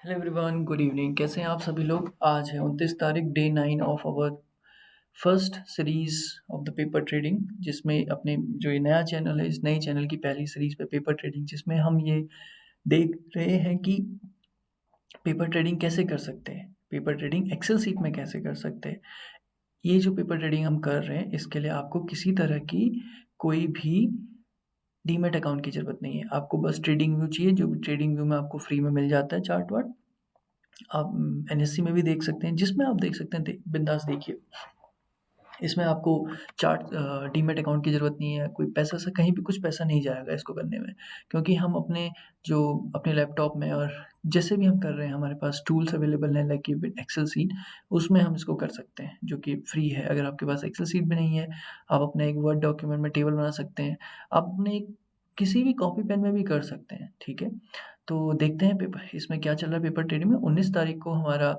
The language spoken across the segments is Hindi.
Hello everyone, good evening. कैसे हैं आप सभी लोग? आज है 29 तारीख, day 9 of our first series of the paper trading, जिसमें अपने जो ये नया चैनल है, इस नए चैनल की पहली सीरीज पे पेपर ट्रेडिंग, जिसमें हम ये देख रहे हैं कि पेपर ट्रेडिंग कैसे कर सकते हैं, पेपर ट्रेडिंग एक्सेल सीट में कैसे कर सकते हैं। ये जो पेपर ट्रेडिंग हम कर रहे हैं, इसके लिए आपको किसी तरह की कोई भी डीमैट अकाउंट की ज़रूरत नहीं है। आपको बस ट्रेडिंग व्यू चाहिए, जो भी ट्रेडिंग व्यू में आपको फ्री में मिल जाता है चार्ट वार्ट। आप एनएससी में भी देख सकते हैं, जिसमें आप देख सकते हैं, बिंदास देखिए। इसमें आपको चार्ट डीमैट अकाउंट की ज़रूरत नहीं है, कोई पैसा से कहीं भी कुछ पैसा नहीं जाएगा इसको करने में, क्योंकि हम जो अपने लैपटॉप में और जैसे भी हम कर रहे हैं, हमारे पास टूल्स अवेलेबल हैं लाइक एक्सेल सीट, उसमें हम इसको कर सकते हैं, जो कि फ्री है। अगर आपके पास एक्सेल सीट भी नहीं है, आप अपना एक वर्ड डॉक्यूमेंट में टेबल बना सकते हैं, आप अपने किसी भी कॉपी पेन में भी कर सकते हैं, ठीक है? तो देखते हैं पेपर इसमें क्या चल रहा है। पेपर ट्रेडिंग में 19 तारीख को हमारा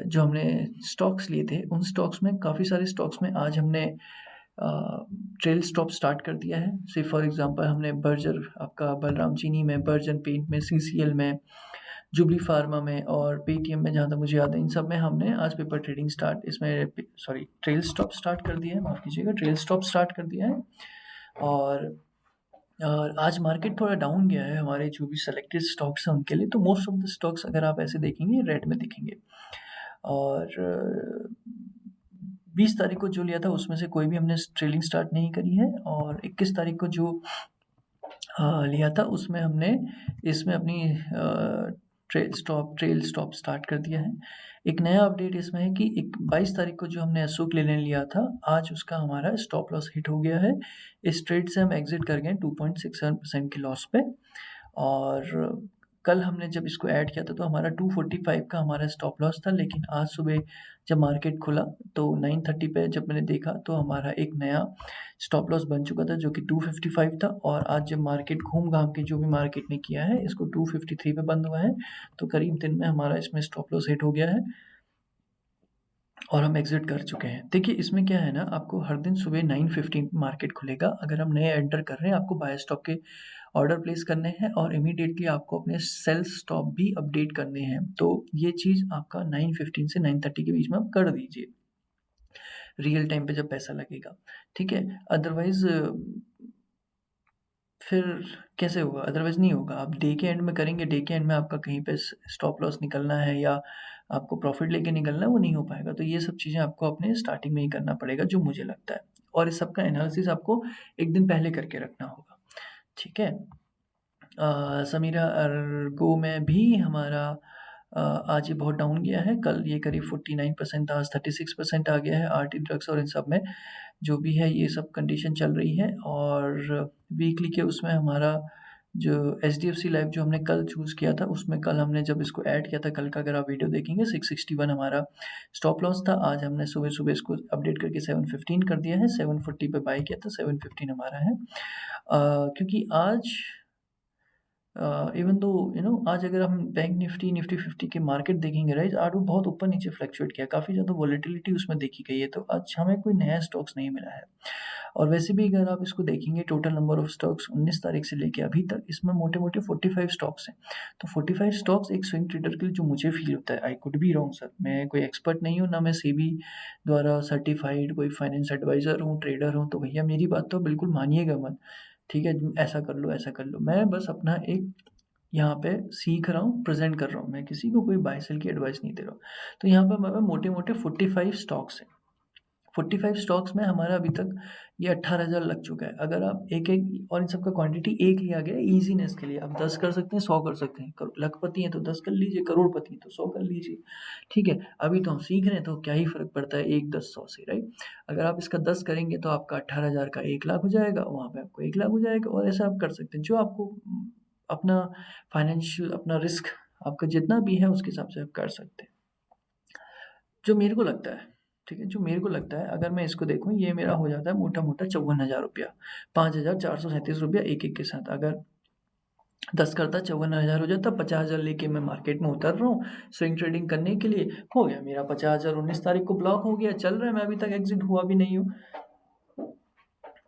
जो हमने स्टॉक्स लिए थे, उन स्टॉक्स में काफ़ी सारे स्टॉक्स में आज हमने ट्रेल स्टॉप स्टार्ट कर दिया है। से फॉर एग्जांपल हमने बर्जर, आपका बलराम चीनी में, बर्जन पेंट में, सीसीएल में, जुबली फार्मा में और पेटीएम में, जहाँ तक मुझे याद है, इन सब में हमने आज पेपर ट्रेडिंग स्टार्ट इसमें सॉरी ट्रेल स्टॉप स्टार्ट कर दिया है, माफ़ कीजिएगा, ट्रेल स्टॉप स्टार्ट कर दिया है। और आज मार्केट थोड़ा डाउन गया है हमारे जो भी सेलेक्टेड स्टॉक्स हैं उनके लिए, तो मोस्ट ऑफ द स्टॉक्स अगर आप ऐसे देखेंगे रेड में दिखेंगे। और 20 तारीख को जो लिया था उसमें से कोई भी हमने ट्रेलिंग स्टार्ट नहीं करी है, और 21 तारीख को जो लिया था उसमें हमने इसमें अपनी ट्रेल स्टॉप स्टार्ट कर दिया है। एक नया अपडेट इसमें है कि 22 तारीख को जो हमने अशोक लेलैंड लिया था, आज उसका हमारा स्टॉप लॉस हिट हो गया है। इस ट्रेड से हम एग्जिट कर गए 2.67% के लॉस पे। और कल हमने जब इसको ऐड किया था तो हमारा 245 का हमारा स्टॉप लॉस था, लेकिन आज सुबह जब मार्केट खुला तो 9:30 पे जब मैंने देखा तो हमारा एक नया स्टॉप लॉस बन चुका था, जो कि 255 था। और आज जब मार्केट घूम घाम के जो भी मार्केट ने किया है, इसको 253 पे बंद हुआ है, तो करीब दिन में हमारा इसमें स्टॉप लॉस हिट हो गया है और हम एग्जिट कर चुके हैं। देखिए इसमें क्या है ना, आपको हर दिन सुबह 9:15 मार्केट खुलेगा। अगर हम नए एंटर कर रहे हैं, आपको बाय स्टॉप के ऑर्डर प्लेस करने हैं और इमीडिएटली आपको अपने सेल स्टॉप भी अपडेट करने हैं। तो ये चीज़ आपका 9:15 से 9:30 के बीच में आप कर दीजिए, रियल टाइम पे जब पैसा लगेगा, ठीक है? अदरवाइज़ फिर कैसे होगा? अदरवाइज़ नहीं होगा। आप डे के एंड में करेंगे, डे के एंड में आपका कहीं पे स्टॉप लॉस निकलना है या आपको प्रॉफ़िट लेके निकलना है, वो नहीं हो पाएगा। तो ये सब चीज़ें आपको अपने स्टार्टिंग में ही करना पड़ेगा, जो मुझे लगता है। और इस सब का एनालिसिस आपको 1 दिन पहले करके रखना होगा, ठीक है? समीरा अर्गो में भी हमारा आज ये बहुत डाउन गया है। कल ये करीब 49% था, आज 36% आ गया है। आरटी ड्रग्स और इन सब में जो भी है ये सब कंडीशन चल रही है। और वीकली के उसमें हमारा जो एचडीएफसी लाइफ जो हमने कल चूज़ किया था, उसमें कल हमने जब इसको ऐड किया था, कल का अगर आप वीडियो देखेंगे 661 हमारा स्टॉप लॉस था। आज हमने सुबह-सुबह इसको अपडेट करके 715 कर दिया है, 740 पे बाय किया था, 715 हमारा है। क्योंकि आज इवन दो आज अगर हम बैंक निफ्टी, निफ्टी 50 के मार्केट देखेंगे, राइट, आज वो बहुत ऊपर नीचे फ्लक्चुएट किया, काफ़ी ज़्यादा वॉलेटिलिटी उसमें देखी गई है, तो आज हमें कोई नया स्टॉक्स नहीं मिला है। और वैसे भी अगर आप इसको देखेंगे, टोटल नंबर ऑफ स्टॉक्स 19 तारीख से लेके अभी तक इसमें मोटे-मोटे 45 स्टॉक्स हैं। तो 45 स्टॉक्स एक स्विंग ट्रेडर के लिए जो मुझे फ़ील होता है, I could be wrong sir, मैं कोई एक्सपर्ट नहीं हूँ, ना मैं सेबी द्वारा सर्टिफाइड कोई फाइनेंस एडवाइज़र हूँ, ट्रेडर हूँ, तो भैया मेरी बात तो बिल्कुल मानिएगा मत, ठीक है? ऐसा कर लो, ऐसा कर लो। मैं बस अपना एक यहाँ पे सीख रहा हूँ, प्रेज़ेंट कर रहा हूँ, मैं किसी को कोई बाय सेल की एडवाइस नहीं दे रहा हूँ। तो यहाँ पे हमारे मोटे-मोटे 45 स्टॉक्स हैं। 45 स्टॉक्स में हमारा अभी तक ये 18,000 लग चुका है। अगर आप एक-एक और इन सब का क्वांटिटी 1 लिया गया है ईज़ीनेस के लिए, आप 10 कर सकते हैं, 100 कर सकते हैं। करो लखपति हैं तो 10 कर लीजिए, करोड़पति हैं तो 100 कर लीजिए, ठीक है? अभी तो हम सीख रहे हैं तो क्या ही फ़र्क पड़ता है 1, 10, 100 से, राइट? अगर आप इसका 10 करेंगे तो आपका 18,000 का 1 लाख हो जाएगा, वहाँ पे आपको 1 लाख हो जाएगा, और ऐसा आप कर सकते हैं। जो आपको अपना फाइनेंशियल अपना रिस्क आपका जितना भी है उसके हिसाब से आप कर सकते हैं। जो मेरे को लगता है, ठीक है? जो मेरे को लगता है, अगर मैं इसको देखूँ, ये मेरा हो जाता है मोटा-मोटा ₹54,000, ₹5,437 एक-एक के साथ। अगर 10 करता 54,000 हो जाता, 50,000 लेके मैं मार्केट में उतर रहा हूँ स्विंग ट्रेडिंग करने के लिए, हो गया मेरा 50,000। 19 तारीख को ब्लॉक हो गया, चल रहा है, मैं अभी तक एग्ज़िट हुआ भी नहीं हूँ।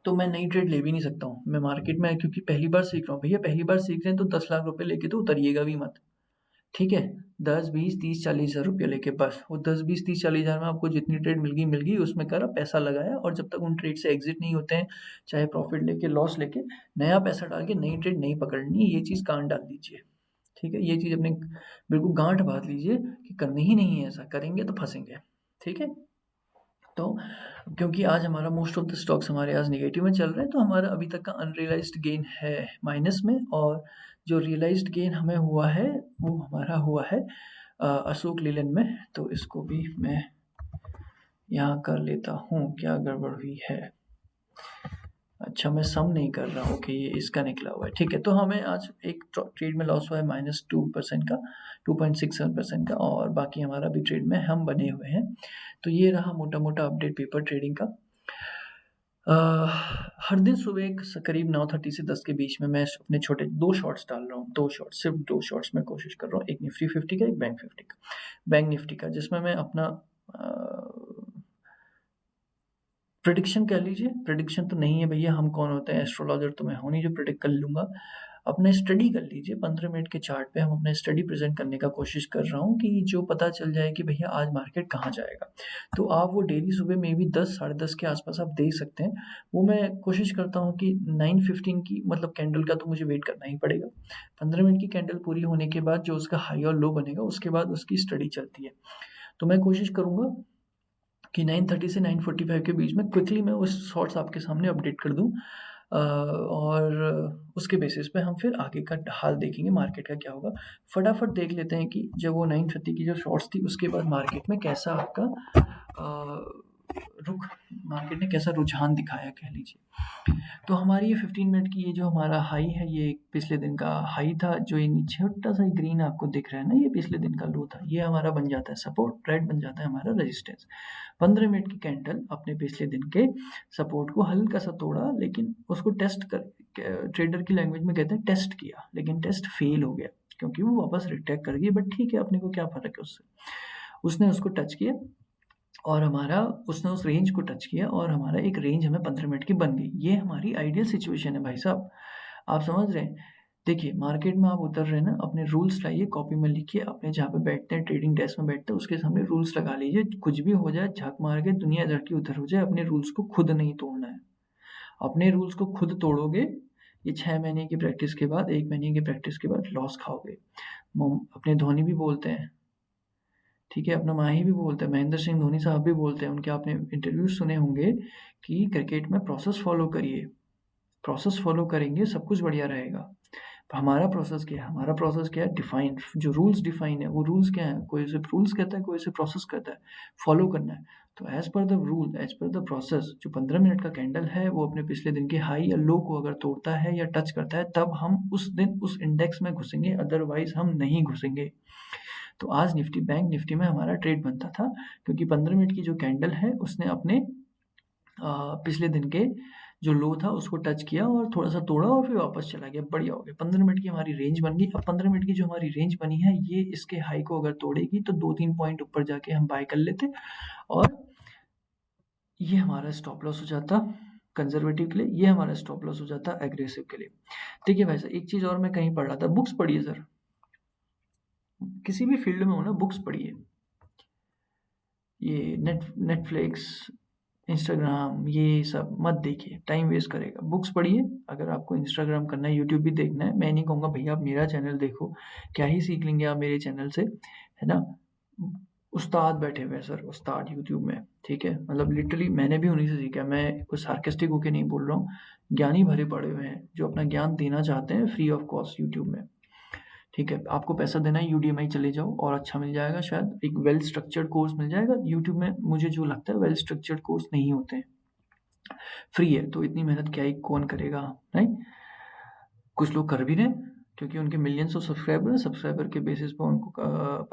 तो मैं नई ट्रेड ले भी नहीं सकता हूँ। मैं मार्केट में क्योंकि पहली बार सीख रहा हूँ। भैया पहली बार सीख रहे हैं तो 10 लाख रुपए लेके तो उतरिएगा भी मत, ठीक है? 10, 20, 30, 40 हज़ार रुपया लेके बस। वो 10, 20, 30, 40 हज़ार में आपको जितनी ट्रेड मिल गई, उसमें करा, पैसा लगाया और जब तक उन ट्रेड से एग्ज़िट नहीं होते हैं, चाहे प्रॉफ़िट लेके, लॉस लेके, नया पैसा डाल के नई ट्रेड नहीं पकड़नी है, ये चीज़ गाँठ डाल दीजिए, ठीक है? ये चीज़ अपने बिल्कुल गाँठ बाँध लीजिए कि करनी ही नहीं है ऐसा, करेंगे तो फँसेंगे, ठीक है? तो क्योंकि आज हमारा मोस्ट ऑफ द स्टॉक्स हमारे आज नेगेटिव में चल रहे हैं, तो हमारा अभी तक का अनरियलाइज़्ड गेन है माइनस में और जो रियलाइज़्ड गेन हमें हुआ है, वो हमारा हुआ है अशोक लीलैंड में। तो इसको भी मैं यहाँ कर लेता हूँ, क्या गड़बड़ हुई है? अच्छा, मैं सम नहीं कर रहा, ओके, ये इसका निकला हुआ है, ठीक है। तो हमें आज एक ट्रेड में लॉस हुआ है -2% का, 2.67% का और बाकी हमारा भी ट्रेड में हम बने हुए हैं। तो ये रहा मोटा-मोटा अपडेट पेपर ट्रेडिंग का। हर दिन सुबह करीब 9:30 से 10 के बीच में मैं अपने छोटे 2 शॉट्स डाल रहा हूँ, 2 शॉट्स, सिर्फ 2 शॉट्स मैं कोशिश कर रहा हूँ, एक निफ्टी 50 का, एक बैंक 50 का। बैंक निफ्टी का जिसमें मैं अपना प्रेडिक्शन कह लीजिए, प्रेडिक्शन तो नहीं है भैया, हम कौन होते हैं, एस्ट्रोलॉजर तो मैं हूँ नहीं जो प्रेडिक्ट कर लूँगा। अपने स्टडी कर लीजिए, 15 मिनट के चार्ट पे हम अपने स्टडी प्रेज़ेंट करने का कोशिश कर रहा हूँ कि जो पता चल जाए कि भैया आज मार्केट कहाँ जाएगा। तो आप वो डेली सुबह में भी 10 साढ़े 10 के आस-पास आप देख सकते हैं। वो मैं कोशिश करता हूँ कि 9:15 की मतलब कैंडल का तो मुझे वेट करना ही पड़ेगा। 15 मिनट की कैंडल पूरी होने के बाद जो उसका हाई और लो बनेगा, उसके बाद उसकी स्टडी चलती है। तो मैं कोशिश करूँगा कि 9:30 से 9:45 के बीच में क्विकली मैं उस शॉर्ट्स आपके सामने अपडेट कर दूँ और उसके बेसिस पे हम फिर आगे का हाल देखेंगे मार्केट का क्या होगा। फटाफट देख लेते हैं कि जब वो 9:30 की जो शॉर्ट्स थी उसके बाद मार्केट में कैसा आपका रुख मार्केट ने कैसा रुझान दिखाया कह लीजिए। तो हमारी ये 15 मिनट की ये जो हमारा हाई है ये पिछले दिन का हाई था जो ये छोटा-सा ग्रीन आपको दिख रहा है ना ये पिछले दिन का लो था। ये हमारा बन जाता है सपोर्ट, रेड बन जाता है हमारा रेजिस्टेंस। 15 मिनट की कैंडल अपने पिछले दिन के सपोर्ट को हल्का-सा तोड़ा लेकिन उसको टेस्ट कर ट्रेडर की लैंग्वेज में कहते हैं टेस्ट किया, लेकिन टेस्ट फेल हो गया क्योंकि वो वापस रिट्रैक्ट कर गई बट ठीक है अपने को क्या फ़र्क है उससे। उसने उसको टच किया और उसने उस रेंज को टच किया और हमारा एक रेंज हमें 15 मिनट की बन गई। ये हमारी आइडियल सिचुएशन है भाई साहब। आप समझ रहे हैं? देखिए मार्केट में आप उतर रहे हैं ना, अपने रूल्स लाइए, कॉपी में लिखिए, अपने जहाँ पे बैठते हैं ट्रेडिंग डेस्क में बैठते हैं उसके सामने रूल्स लगा लीजिए। कुछ भी हो जाए झक मार के दुनिया इधर की उधर हो जाए, अपने रूल्स को खुद नहीं तोड़ना है। अपने रूल्स को खुद तोड़ोगे, ये 6 महीने की प्रैक्टिस के बाद, 1 महीने की प्रैक्टिस के बाद लॉस खाओगे। अपने धोनी भी बोलते हैं, ठीक है, अपना माही भी बोलते हैं, महेंद्र सिंह धोनी साहब भी बोलते हैं, उनके आपने इंटरव्यूज़ सुने होंगे कि क्रिकेट में प्रोसेस फ़ॉलो करिए, प्रोसेस फ़ॉलो करेंगे सब कुछ बढ़िया रहेगा। हमारा प्रोसेस क्या है? हमारा प्रोसेस क्या है? डिफाइन्ड जो रूल्स डिफाइन है, वो रूल्स क्या हैं? कोई उसे रूल्स कहता है, कोई उसे प्रोसेस कहता है, फ़ॉलो करना है। तो as per the rule, as per the process जो 15 मिनट का कैंडल है, वो अपने पिछले दिन के हाई या लो को अगर तोड़ता है या टच करता है, तब हम उस दिन उस इंडेक्स में घुसेंगे, अदरवाइज़ हम नहीं घुसेंगे। तो आज निफ्टी बैंक निफ्टी में हमारा ट्रेड बनता था क्योंकि 15 मिनट की जो कैंडल है उसने अपने पिछले दिन के जो लो था उसको टच किया और थोड़ा-सा तोड़ा और फिर वापस चला गया, बढ़िया हो गया। 15 मिनट की हमारी रेंज बन गई। अब 15 मिनट की जो हमारी रेंज बनी है ये इसके हाई को अगर तोड़ेगी तो 2-3 पॉइंट ऊपर जाके हम बाय कर लेते और ये हमारा स्टॉप लॉस हो जाता कंज़र्वेटिव के लिए, ये हमारा स्टॉप लॉस हो जाता एग्रेसिव के लिए। देखिए भाई साहब एक चीज़ और मैं कहीं पढ़ रहा था, बुक्स पढ़िए सर। किसी भी फील्ड में हो ना बुक्स पढ़िए। ये नेटफ्लिक्स, इंस्टाग्राम ये सब मत देखिए, टाइम वेस्ट करेगा। बुक्स पढ़िए, अगर आपको इंस्टाग्राम करना है, यूट्यूब भी देखना है, मैं नहीं कहूँगा भैया आप मेरा चैनल देखो, क्या ही सीख लेंगे आप मेरे चैनल से, है ना? उस्ताद बैठे हुए हैं सर, उस्ताद यूट्यूब में, ठीक है? मतलब लिटरली मैंने भी उन्हीं से सीखा है, मैं कुछ सार्कास्टिक होके नहीं बोल रहा हूँ, ज्ञानी भरे पड़े हुए हैं, जो अपना ज्ञान देना चाहते हैं फ्री ऑफ कॉस्ट यूट्यूब में। ठीक है, आपको पैसा देना है यूडीएमआई चले जाओ और अच्छा मिल जाएगा शायद, एक वेल स्ट्रक्चर्ड कोर्स मिल जाएगा। यूट्यूब में मुझे जो लगता है वेल स्ट्रक्चर्ड कोर्स नहीं होते हैं, फ्री है तो इतनी मेहनत क्या ही कौन करेगा, राइट? कुछ लोग कर भी रहे हैं क्योंकि उनके मिलियंस ऑफ सब्सक्राइबर हैं, सब्सक्राइबर के बेसिस पे उनको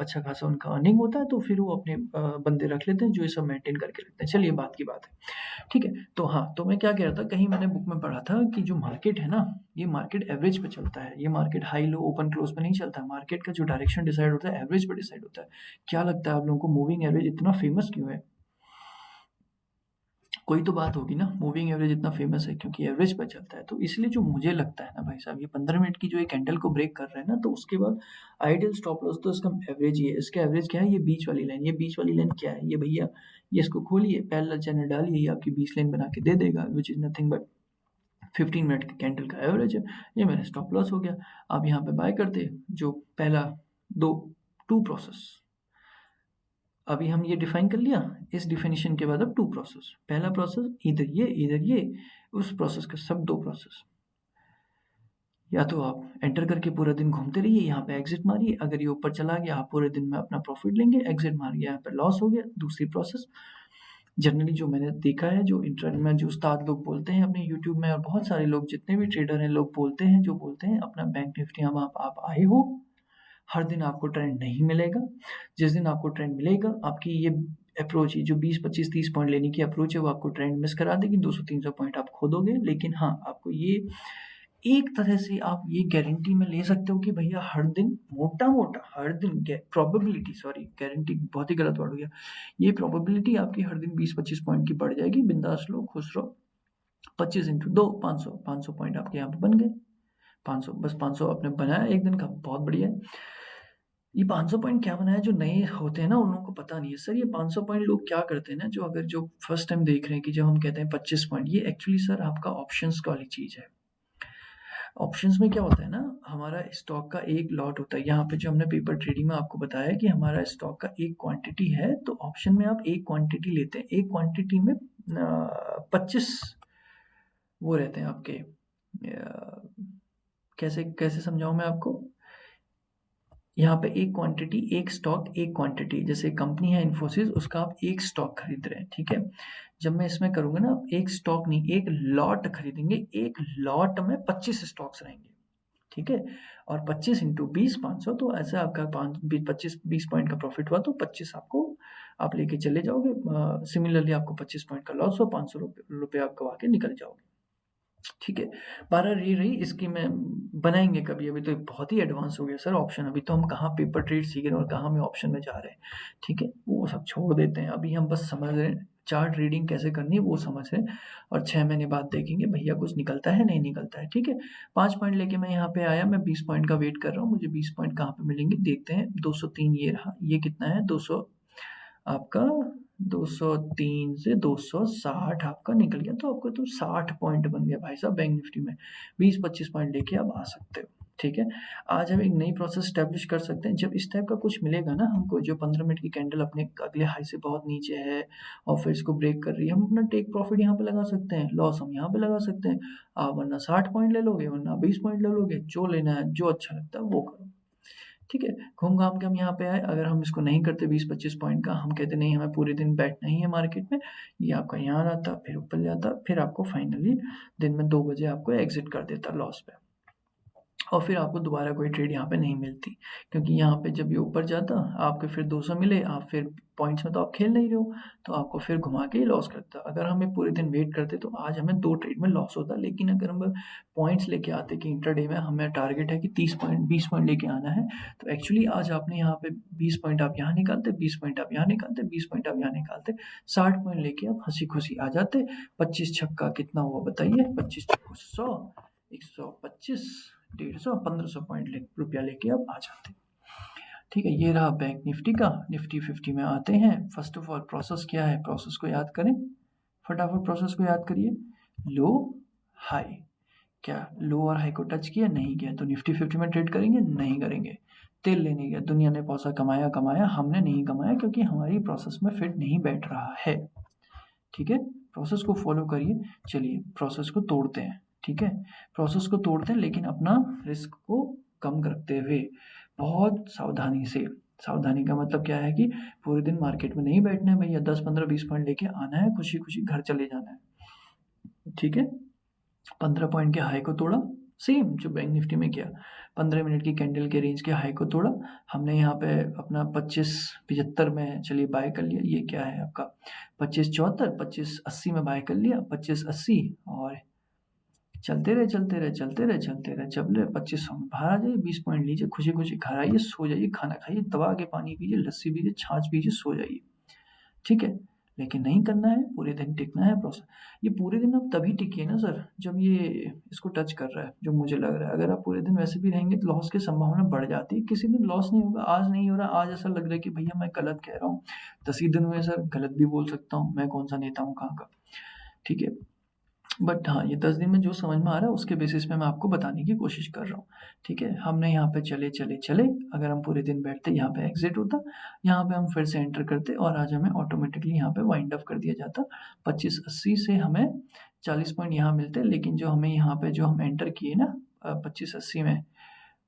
अच्छा खासा उनका अर्निंग होता है तो फिर वो अपने बंदे रख लेते हैं जो ये सब मेंटेन करके रखते हैं। चलिए बात की बात है, ठीक है? तो हाँ, तो मैं क्या कह रहा था, कहीं मैंने बुक में पढ़ा था कि जो मार्केट है ना, ये मार्केट एवरेज पे चलता है। ये market high low open close पे नहीं चलता है। मार्केट का जो डायरेक्शन डिसाइड होता है एवरेज पे डिसाइड होता है। क्या लगता है आप लोगों को मूविंग एवरेज इतना फेमस क्यों है? कोई तो बात होगी ना, मूविंग एवरेज इतना फेमस है क्योंकि एवरेज पे चलता है, तो इसलिए जो मुझे लगता है ना भाई साहब, ये 15 मिनट की जो ये कैंडल को ब्रेक कर रहे हैं ना, तो उसके बाद आइडियल स्टॉप लॉस तो इसका एवरेज ही है। इसका एवरेज क्या है? ये बीच वाली लाइन। ये बीच वाली लाइन क्या है? ये भैया, ये इसको खोलिए, पैरेलल चैनल डालिए, ये आपकी 20 लाइन बना के दे देगा, which is nothing but 15 minute के कैंडल का एवरेज है। ये मेरा स्टॉप लॉस हो गया। आप यहाँ पे बाय करते, जो पहला दो टू प्रोसेस, अभी हम ये डिफाइन कर लिया। इस डिफिनेशन के बाद अब टू प्रोसेस, पहला प्रोसेस इधर ये, उस प्रोसेस का सब दो प्रोसेस। या तो आप एंटर करके पूरा दिन घूमते रहिए, यहाँ पे एग्जिट मारिए, अगर ये ऊपर चला गया आप पूरे दिन में अपना प्रॉफिट लेंगे, एग्जिट मार गया यहाँ पे लॉस हो गया। दूसरी प्रोसेस, जनरली जो मैंने देखा है, जो इंटरनेट में जो उस्ताद लोग बोलते हैं अपने यूट्यूब में, और बहुत सारे लोग जितने भी ट्रेडर हैं लोग बोलते हैं, जो बोलते हैं अपना बैंक निफ्टी हम आप आए हो, हर दिन आपको ट्रेंड नहीं मिलेगा। जिस दिन आपको ट्रेंड मिलेगा, आपकी ये अप्रोच, ये जो 20 25 30 पॉइंट लेने की अप्रोच है, वो आपको ट्रेंड मिस करा देगी। 200 300 पॉइंट आप खो दोगे। लेकिन हाँ, आपको ये एक तरह से आप ये गारंटी में ले सकते हो कि भैया हर दिन मोटा मोटा, हर दिन प्रोबेबिलिटी, सॉरी गारंटी बहुत ही गलत वर्ड हो गया, ये प्रोबेबिलिटी आपकी हर दिन 20 25 पॉइंट की बढ़ जाएगी। बिंदास लो, खुश रहो। 25 इंटू 2, 500 पॉइंट आपके यहाँ पे बन गए। 500, बस 500 आपने बनाया एक दिन का, बहुत बढ़िया है। ये 500 पॉइंट क्या बनाया? जो नए होते हैं ना, उन लोगों को पता नहीं है सर ये 500 पॉइंट लोग क्या करते हैं ना, जो अगर जो फर्स्ट टाइम देख रहे हैं कि जब हम कहते हैं 25 पॉइंट, ये एक्चुअली सर आपका ऑप्शंस वाली चीज है। ऑप्शंस में क्या होता है ना, हमारा स्टॉक का एक लॉट होता है। यहाँ पे जो हमने पेपर ट्रेडिंग में आपको बताया कि हमारा स्टॉक का एक क्वांटिटी है, तो ऑप्शन में आप एक क्वांटिटी लेते हैं। एक क्वांटिटी में 25 वो रहते हैं आपके, कैसे कैसे समझाऊं मैं आपको। यहाँ पे एक क्वांटिटी, एक स्टॉक, एक क्वांटिटी, जैसे कंपनी है इन्फोसिस, उसका आप एक स्टॉक खरीद रहे हैं, ठीक है। जब मैं इसमें करूंगा ना, एक स्टॉक नहीं, एक लॉट खरीदेंगे। एक लॉट में 25 स्टॉक्स रहेंगे, ठीक है। और 25 इंटू 20, 500, तो ऐसा आपका 20 पॉइंट का प्रॉफिट हुआ, तो 25 आपको आप लेके चले जाओगे। सिमिलरली आपको 25 पॉइंट का लॉस हो, 500 रुपये आप गवा के निकल जाओगे, ठीक है। 12 ये रही इसकी। मैं बनाएंगे कभी, अभी तो ये बहुत ही एडवांस हो गया सर ऑप्शन। अभी तो हम कहाँ पेपर ट्रेड सीख रहे हैं और कहाँ में ऑप्शन में जा रहे हैं, ठीक है। वो सब छोड़ देते हैं, अभी हम बस समझ रहे हैं चार्ट रीडिंग कैसे करनी है, वो समझ रहे हैं। और 6 महीने बाद देखेंगे भैया कुछ निकलता है नहीं निकलता है, ठीक है। 5 पॉइंट लेके मैं यहाँ पे आया, मैं 20 पॉइंट का वेट कर रहा हूँ। मुझे 20 पॉइंट कहाँ पे मिलेंगे देखते हैं। 203 ये रहा। ये कितना है? 200 आपका, 203 से 260 आपका निकल गया, तो आपका तो 60 पॉइंट बन गया भाई साहब बैंक निफ्टी में। 20 25 पॉइंट लेके आप आ सकते हो, ठीक है। आज हम एक नई प्रोसेस स्टैब्लिश कर सकते हैं। जब इस टाइप का कुछ मिलेगा ना हमको, जो 15 मिनट की कैंडल अपने अगले हाई से बहुत नीचे है और फिर इसको ब्रेक कर रही है, हम अपना टेक प्रॉफिट यहाँ पे लगा सकते हैं, लॉस हम यहाँ पे लगा सकते हैं। आप वरना 60 पॉइंट ले लोगे, वरना 20 पॉइंट ले लोगे, जो लेना है, जो अच्छा लगता है वो करो, ठीक है। घूम घाम के हम यहाँ पे आए। अगर हम इसको नहीं करते 20 25 पॉइंट का, हम कहते नहीं हमें पूरे दिन बैठना ही है मार्केट में, ये आपका यहाँ आता, फिर ऊपर जाता, फिर आपको फाइनली दिन में 2 बजे आपको एग्जिट कर देता लॉस पे, और फिर आपको दोबारा कोई ट्रेड यहाँ पे नहीं मिलती। क्योंकि यहाँ पे जब ये ऊपर जाता, आपके फिर 200 मिले, आप फिर पॉइंट्स में तो आप खेल नहीं रहे हो, तो आपको फिर घुमा के ही लॉस करता। अगर हमें पूरे दिन वेट करते तो आज हमें 2 ट्रेड में लॉस होता। लेकिन अगर हम पॉइंट्स लेके आते कि इंट्राडे में हमें टारगेट है कि 30 पॉइंट 20 पॉइंट लेके आना है, तो एक्चुअली आज आपने यहाँ पे 20 पॉइंट आप यहाँ निकालते, 20 पॉइंट आप यहाँ निकालते, 20 पॉइंट आप यहाँ निकालते, 60 पॉइंट लेके आप हंसी खुशी आ जाते। 25 छक्का कितना हुआ बताइए? 25 छक्का 100, 125, 150, 1500 पॉइंट रुपया लेके आप आ जाते, ठीक है। ये रहा बैंक निफ्टी का। निफ्टी 50 में आते हैं। फर्स्ट ऑफ ऑल प्रोसेस क्या है, प्रोसेस को याद करें, फटाफट प्रोसेस को याद करिए। लो हाई, क्या लो और हाई को टच किया? नहीं किया, तो निफ्टी 50 में ट्रेड करेंगे? नहीं करेंगे। तेल लेने गया, दुनिया ने पैसा कमाया कमाया, हमने नहीं कमाया क्योंकि हमारी प्रोसेस में फिट नहीं बैठ रहा है, ठीक है। प्रोसेस को फॉलो करिए। चलिए प्रोसेस को तोड़ते हैं, ठीक है। प्रोसेस को तोड़ते हैं लेकिन अपना रिस्क को कम रखते हुए, बहुत सावधानी से। सावधानी का मतलब क्या है कि पूरे दिन मार्केट में नहीं बैठना है भैया, 10 15 20 पॉइंट लेके आना है, खुशी खुशी घर चले जाना है, ठीक है। 15 पॉइंट के हाई को तोड़ा, सेम जो बैंक निफ्टी में किया। 15 मिनट की कैंडल के रेंज के हाई को तोड़ा हमने। यहाँ पे अपना 25 75 में चलिए बाय कर लिया। ये क्या है आपका 25 74, 25 80 में बाय कर लिया, 25 80, और चलते रहे चलते रहे चलते रहे चलते रहे, जब ले 2500 में बाहर आ जाइए, 20 पॉइंट लीजिए, खुशी खुशी घर आइए, सो जाइए, खाना खाइए, दबा के पानी पीजिए, लस्सी पीजिए, छाछ पीजिए, सो जाइए, ठीक है। लेकिन नहीं करना है, पूरे दिन टिकना है प्रोसेस। ये पूरे दिन अब तभी टिकिए ना सर, जब ये इसको टच कर रहा है, जो मुझे लग रहा है। अगर आप पूरे दिन वैसे भी रहेंगे तो लॉस की संभावना बढ़ जाती है। किसी दिन लॉस नहीं होगा, आज नहीं हो रहा, आज ऐसा लग रहा है कि भैया मैं गलत कह रहा हूँ। 10 ही दिन हुए सर, गलत भी बोल सकता हूँ, मैं कौन-सा नेता हूँ कहाँ का, ठीक है? बट हाँ, ये 10 दिन में जो समझ में आ रहा है उसके बेसिस पे मैं आपको बताने की कोशिश कर रहा हूँ, ठीक है? हमने यहाँ पे चले, अगर हम पूरे दिन बैठते यहाँ पे एग्ज़िट होता, यहाँ पे हम फिर से एंटर करते और आज हमें ऑटोमेटिकली यहाँ पे वाइंड अप कर दिया जाता। 25.80 से हमें 40 पॉइंट यहाँ मिलते, लेकिन जो हमें यहाँ पे जो हम एंटर किए ना 25.80 में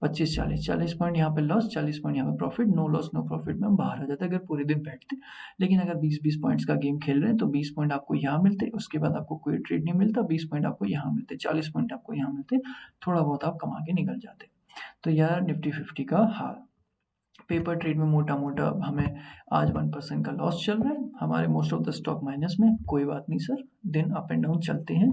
25-40, 40 पॉइंट यहाँ पे लॉस, 40 पॉइंट यहाँ पे profit, no loss no profit में हम बाहर आ जाते अगर पूरे दिन बैठते। लेकिन अगर 20-20 पॉइंट्स का गेम खेल रहे हैं तो 20 पॉइंट आपको यहाँ मिलते, उसके बाद आपको कोई ट्रेड नहीं मिलता, 20 पॉइंट आपको यहाँ मिलते, 40 पॉइंट आपको यहाँ मिलते, थोड़ा बहुत आप कमा के निकल जाते। तो यह निफ्टी 50 का हाल। पेपर ट्रेड में मोटा-मोटा हमें आज 1% का लॉस चल रहा है, हमारे most of the stock minus में, कोई बात नहीं सर, दिन अप एंड डाउन चलते हैं,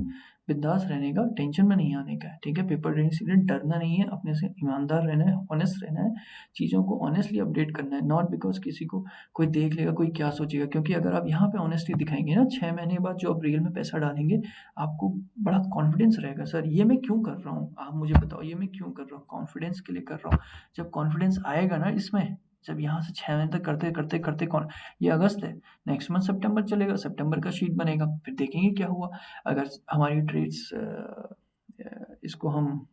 बिंदास रहने का, टेंशन में नहीं आने का है, ठीक है? पेपर ट्रेडिंग से डरना नहीं है, अपने से ईमानदार रहना है, ऑनेस्ट रहना है, चीज़ों को ऑनेस्टली अपडेट करना है, नॉट बिकॉज़ किसी को कोई देख लेगा, कोई क्या सोचेगा, क्योंकि अगर आप यहाँ पे ऑनेस्टी दिखाएँगे ना, 6 महीने बाद जो आप रियल में पैसा डालेंगे, आपको बड़ा कॉन्फिडेंस रहेगा, सर ये मैं क्यों कर रहा हूँ? आप मुझे बताओ ये मैं क्यों कर रहा हूँ? कॉन्फिडेंस के लिए कर रहा हूँ। जब कॉन्फिडेंस आएगा ना इसमें, जब यहाँ से 6 महीने तक करते कौन, ये अगस्त है, नेक्स्ट मंथ सितंबर चलेगा, सितंबर का शीट बनेगा, फिर देखेंगे क्या हुआ। अगर हमारी ट्रेड्स इसको हम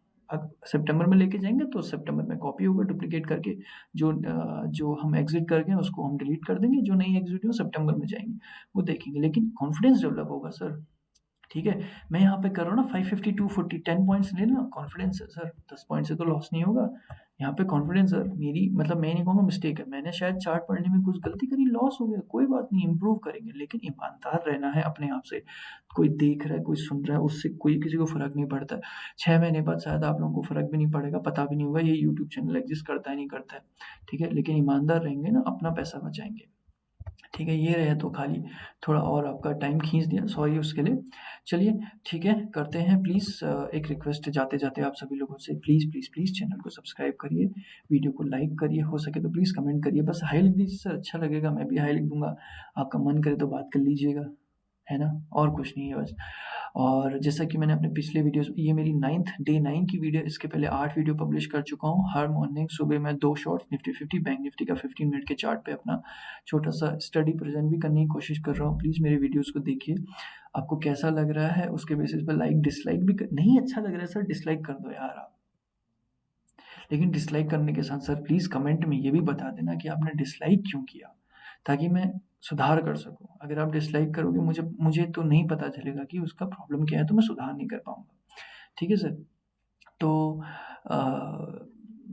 सितंबर में लेके जाएँगे तो सितंबर में कॉपी होगा डुप्लिकेट करके, जो हम एग्ज़िट कर गए उसको हम डिलीट कर देंगे, जो नहीं एग्ज़िट हुआ सितंबर में जाएँगे, वो देखेंगे। लेकिन कॉन्फिडेंस डेवलप होगा सर। ठीक है? मैं यहाँ पे कर रहा हूँ ना 550 240 10 पॉइंट्स ले लेना, कॉन्फिडेंस है सर, 10 पॉइंट से तो लॉस नहीं होगा। यहाँ पे कॉन्फिडेंस है, मेरी मतलब मैं नहीं कहूँगा मिस्टेक है, मैंने शायद चार्ट पढ़ने में कुछ गलती करी, लॉस हो गया, कोई बात नहीं, इम्प्रूव करेंगे, लेकिन ईमानदार रहना है अपने आप से। कोई देख रहा है, कोई सुन रहा है, उससे कोई किसी को फ़र्क नहीं पड़ता है। 6 महीने बाद शायद आप लोगों को फ़र्क भी नहीं पड़ेगा, पता भी नहीं होगा ये यूट्यूब चैनल एग्ज़िस्ट करता है, नहीं करता है, ठीक है? लेकिन ईमानदार रहेंगे ना, अपना पैसा बचाएँगे। ठीक है, ये रहे तो खाली थोड़ा और आपका टाइम खींच दिया, सॉरी उसके लिए। चलिए ठीक है, करते हैं प्लीज़ एक रिक्वेस्ट जाते-जाते आप सभी लोगों से प्लीज़ चैनल को सब्सक्राइब करिए, वीडियो को लाइक करिए, हो सके तो प्लीज़ कमेंट करिए, बस हाई लिख दीजिए सर अच्छा लगेगा, मैं भी हाई लिख दूँगा, आपका मन करे तो बात कर लीजिएगा, है ना? और कुछ नहीं है बस। और जैसा कि मैंने अपने पिछले वीडियोज़, ये मेरी 9 की वीडियो, इसके पहले 8 वीडियो पब्लिश कर चुका हूँ। हर मॉर्निंग सुबह मैं 2 शॉर्ट्स निफ्टी 50, बैंक निफ्टी का 15 मिनट के चार्ट पे अपना छोटा-सा स्टडी प्रेज़ेंट भी करने की कोशिश कर रहा हूँ। प्लीज़ मेरे वीडियोज़ को देखिए। आपको कैसा लग रहा है उसके बेसिस पे लाइक, डिसलाइक भी क नहीं अच्छा लग रहा है सर, डिसलाइक कर दो यार आप। लेकिन डिसलाइक करने के साथ सर प्लीज़ कमेंट में ये भी बता देना कि आपने डिसलाइक क्यों किया? ताकि मैं सुधार कर सकूँ। अगर आप डिसलाइक करोगे, मुझे मुझे तो नहीं पता चलेगा कि उसका प्रॉब्लम क्या है, तो मैं सुधार नहीं कर पाऊँगा। ठीक है सर? तो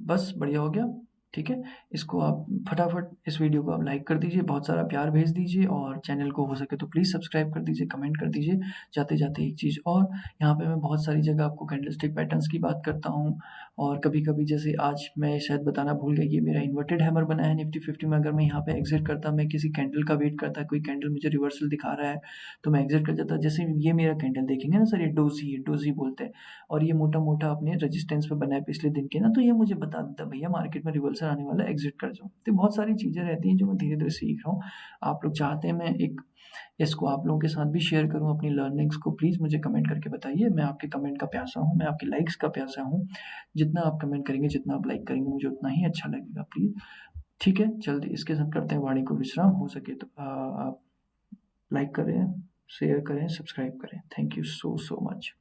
बस बढ़िया हो गया, ठीक है? इसको आप फटाफट इस वीडियो को आप लाइक कर दीजिए, बहुत सारा प्यार भेज दीजिए और चैनल को हो सके तो प्लीज़ सब्सक्राइब कर दीजिए, कमेंट कर दीजिए। जाते-जाते एक चीज़ और, यहाँ पे मैं बहुत सारी जगह आपको कैंडलस्टिक पैटर्न्स की बात करता हूँ और कभी-कभी जैसे आज मैं शायद बताना भूल गया, ये मेरा इन्वर्टेड हैमर बना है निफ्टी 50 में। अगर मैं यहाँ पे एग्ज़िट करता, मैं किसी कैंडल का वेट करता, कोई कैंडल मुझे रिवर्सल दिखा रहा है, तो मैं एग्ज़िट कर जाता। जैसे ये मेरा कैंडल देखेंगे ना सर, ये डोजी बोलते हैं। और ये मोटा-मोटा अपने रेजिस्टेंस पे बना है पिछले दिन के ना, तो ये मुझे बता देता है भैया मार्केट में रिवर्सल आने वाला है, एग्ज़िट कर जाओ। तो बहुत सारी चीज़ें रहती हैं जो मैं धीरे-धीरे सीख रहा हूँ। आप लोग चाहते हैं मैं एक इसको आप लोगों के साथ भी शेयर करूँ अपनी लर्निंग्स को, प्लीज़ मुझे कमेंट करके बताइए। मैं आपके कमेंट का प्यासा हूँ, मैं आपके लाइक्स का प्यासा हूँ। जितना आप कमेंट करेंगे, जितना आप लाइक करेंगे, मुझे उतना ही अच्छा लगेगा प्लीज़। ठीक है, जल्दी इसके साथ करते हैं वाणी को विश्राम। हो सके तो आप लाइक करें, शेयर करें, सब्सक्राइब करें। Thank you so much.